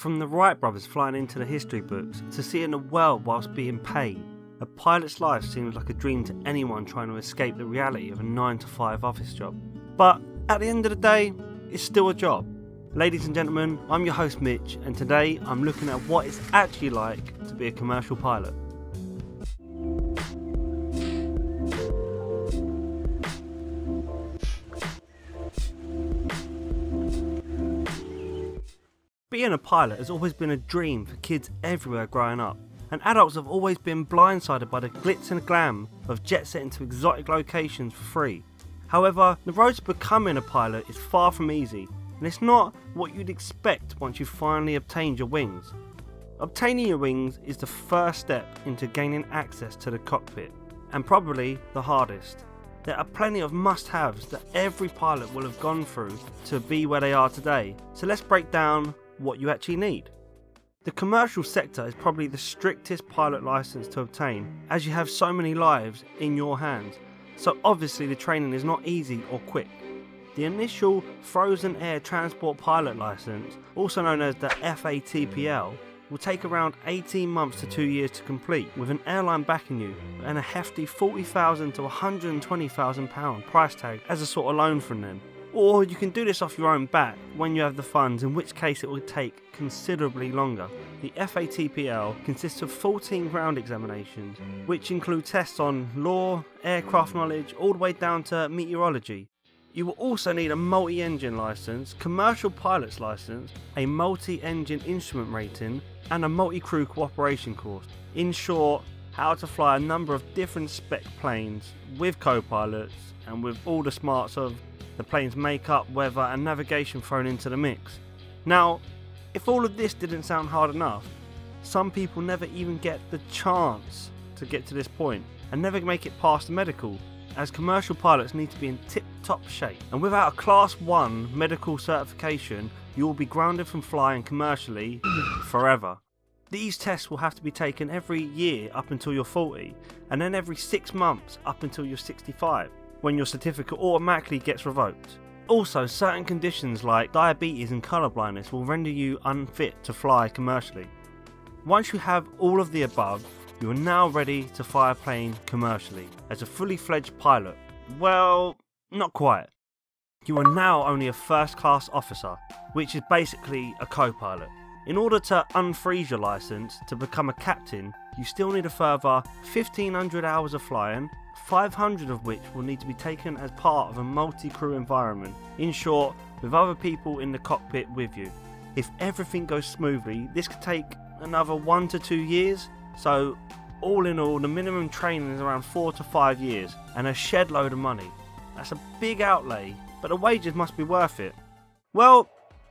From the Wright brothers flying into the history books to seeing the world whilst being paid, a pilot's life seems like a dream to anyone trying to escape the reality of a 9-to-5 office job. But at the end of the day, it's still a job. Ladies and gentlemen, I'm your host Mitch, and today I'm looking at what it's actually like to be a commercial pilot. Being a pilot has always been a dream for kids everywhere growing up, and adults have always been blindsided by the glitz and glam of jet setting to exotic locations for free. However, the road to becoming a pilot is far from easy, and it's not what you'd expect once you've finally obtained your wings. Obtaining your wings is the first step into gaining access to the cockpit, and probably the hardest. There are plenty of must-haves that every pilot will have gone through to be where they are today, so let's break down what you actually need. The commercial sector is probably the strictest pilot license to obtain, as you have so many lives in your hands, so obviously the training is not easy or quick. The initial frozen air transport pilot license, also known as the FATPL, will take around 18 months to 2 years to complete, with an airline backing you and a hefty £40,000 to £120,000 price tag as a sort of loan from them. Or you can do this off your own back when you have the funds, in which case it will take considerably longer. The FATPL consists of 14 ground examinations, which include tests on law, aircraft knowledge, all the way down to meteorology. You will also need a multi-engine license, commercial pilot's license, a multi-engine instrument rating, and a multi-crew cooperation course. In short, how to fly a number of different spec planes with co-pilots and with all the smarts of the plane's makeup, weather and navigation thrown into the mix. Now, if all of this didn't sound hard enough, some people never even get the chance to get to this point and never make it past the medical, as commercial pilots need to be in tip-top shape, and without a Class 1 medical certification you will be grounded from flying commercially forever. These tests will have to be taken every year up until you're 40, and then every 6 months up until you're 65, when your certificate automatically gets revoked. Also, certain conditions like diabetes and colour blindness will render you unfit to fly commercially. Once you have all of the above, you are now ready to fly a plane commercially as a fully fledged pilot. Well, not quite. You are now only a first class officer, which is basically a co-pilot. In order to unfreeze your license to become a captain, you still need a further 1,500 hours of flying, 500 of which will need to be taken as part of a multi-crew environment, in short, with other people in the cockpit with you. If everything goes smoothly, this could take another 1 to 2 years, so all in all the minimum training is around 4 to 5 years and a shed load of money. That's a big outlay, but the wages must be worth it. Well,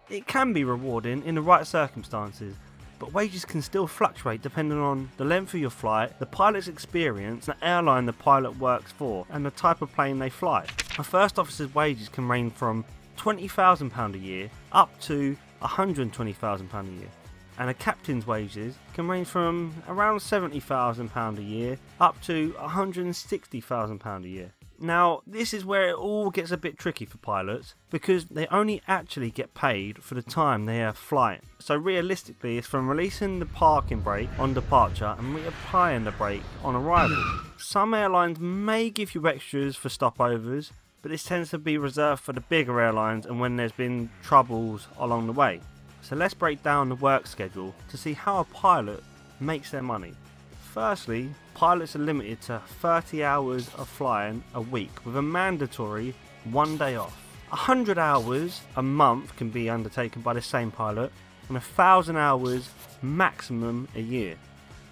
it can be rewarding in the right circumstances, but wages can still fluctuate depending on the length of your flight, the pilot's experience, the airline the pilot works for, and the type of plane they fly. A first officer's wages can range from £20,000 a year up to £120,000 a year, and a captain's wages can range from around £70,000 a year up to £160,000 a year. Now, this is where it all gets a bit tricky for pilots, because they only actually get paid for the time they are flying. So realistically, it's from releasing the parking brake on departure and reapplying the brake on arrival. Some airlines may give you extras for stopovers, but this tends to be reserved for the bigger airlines and when there's been troubles along the way. So let's break down the work schedule to see how a pilot makes their money. Firstly, pilots are limited to 30 hours of flying a week with a mandatory 1 day off. 100 hours a month can be undertaken by the same pilot, and 1,000 hours maximum a year.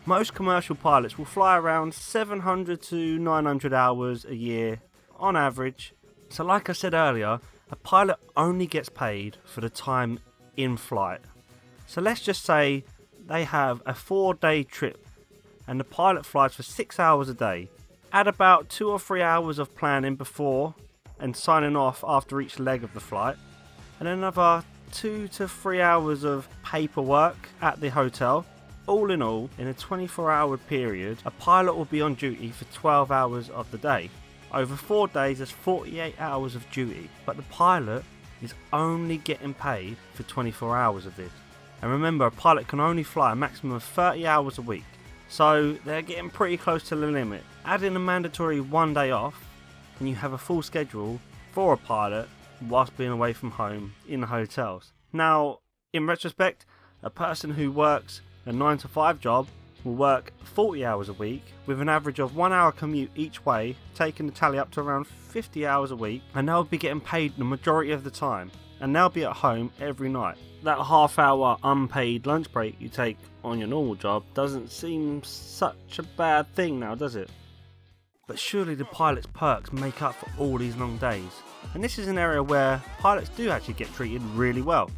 Most commercial pilots will fly around 700 to 900 hours a year on average. So like I said earlier, a pilot only gets paid for the time in flight. So let's just say they have a 4-day trip and the pilot flies for 6 hours a day. Add about 2 or 3 hours of planning before and signing off after each leg of the flight, and another 2 to 3 hours of paperwork at the hotel. All in all, in a 24-hour period, a pilot will be on duty for 12 hours of the day. Over 4 days, there's 48 hours of duty, but the pilot is only getting paid for 24 hours of this. And remember, a pilot can only fly a maximum of 30 hours a week, so they're getting pretty close to the limit. Add in a mandatory 1 day off and you have a full schedule for a pilot whilst being away from home in the hotels. Now, in retrospect, a person who works a 9 to 5 job will work 40 hours a week with an average of 1 hour commute each way, taking the tally up to around 50 hours a week, and they'll be getting paid the majority of the time, and they'll be at home every night. That half-hour unpaid lunch break you take on your normal job doesn't seem such a bad thing now, does it? But surely the pilot's perks make up for all these long days, and this is an area where pilots do actually get treated really well,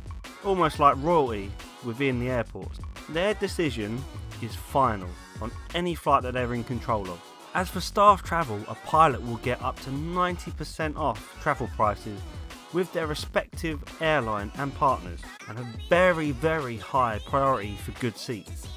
almost like royalty within the airports. Their decision is final on any flight that they're in control of. As for staff travel, a pilot will get up to 90% off travel prices with their respective airline and partners, and a very, very high priority for good seats.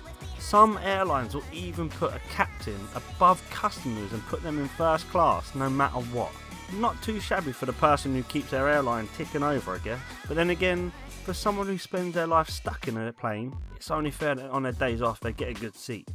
Some airlines will even put a captain above customers and put them in first class no matter what. Not too shabby for the person who keeps their airline ticking over, I guess. But then again, for someone who spends their life stuck in a plane, it's only fair that on their days off they get a good seat.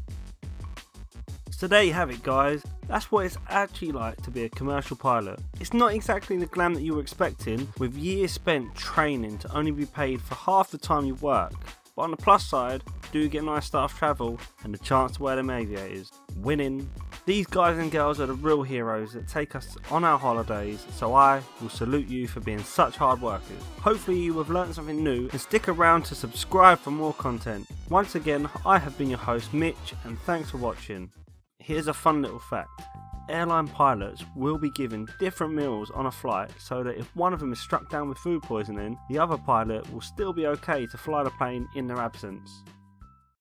So there you have it, guys. That's what it's actually like to be a commercial pilot. It's not exactly the glam that you were expecting, with years spent training to only be paid for half the time you work. But on the plus side, do get nice staff travel and the chance to wear them aviators. Winning. These guys and girls are the real heroes that take us on our holidays, so I will salute you for being such hard workers. Hopefully you have learned something new, and stick around to subscribe for more content. Once again, I have been your host Mitch, and thanks for watching. Here's a fun little fact. Airline pilots will be given different meals on a flight, so that if one of them is struck down with food poisoning, the other pilot will still be okay to fly the plane in their absence.